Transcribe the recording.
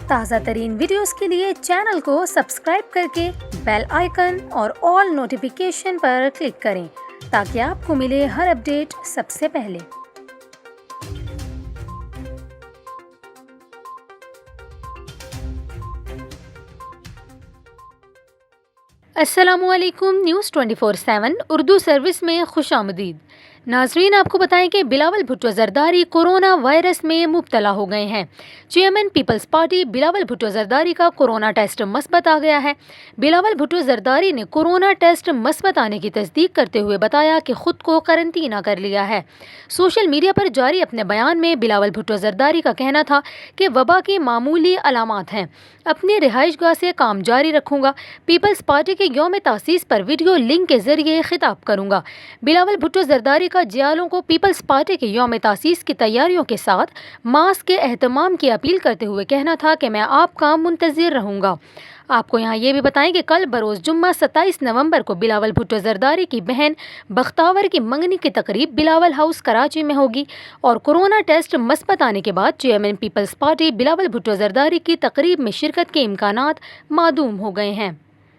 تازہ ترین ویڈیوز کے لیے چینل کو سبسکرائب کر کے بیل آئیکن اور آل نوٹیفیکیشن پر کلک کریں تاکہ آپ کو ملے ہر اپڈیٹ سب سے پہلے۔ السلام علیکم، نیوز 24/7 اردو سروس میں خوش آمدید۔ ناظرین، آپ کو بتائیں کہ بلاول بھٹو زرداری کورونا وائرس میں مبتلا ہو گئے ہیں۔ چیئرمین پیپلز پارٹی بلاول بھٹو زرداری کا کورونا ٹیسٹ مثبت آ گیا ہے۔ بلاول بھٹو زرداری نے کورونا ٹیسٹ مثبت آنے کی تصدیق کرتے ہوئے بتایا کہ خود کو قرنطینہ کر لیا ہے۔ سوشل میڈیا پر جاری اپنے بیان میں بلاول بھٹو زرداری کا کہنا تھا کہ وبا کی معمولی علامات ہیں، اپنی رہائش گاہ سے کام جاری رکھوں گا، پیپلز پارٹی کے یوم تاسیس پر ویڈیو لنک کے ذریعے خطاب کروں گا۔ بلاول بھٹو زرداری کا جیالوں کو پیپلز پارٹی کے یوم تاسیس کی تیاریوں کے ساتھ ماسک کے اہتمام کی اپیل کرتے ہوئے کہنا تھا کہ میں آپ کا منتظر رہوں گا۔ آپ کو یہاں یہ بھی بتائیں کہ کل بروز جمعہ 27 نومبر کو بلاول بھٹو زرداری کی بہن بختاور کی منگنی کی تقریب بلاول ہاؤس کراچی میں ہوگی اور کورونا ٹیسٹ مثبت آنے کے بعد چیئرمین پیپلز پارٹی بلاول بھٹو زرداری کی تقریب میں شرکت کے امکانات معدوم ہو گئے ہیں۔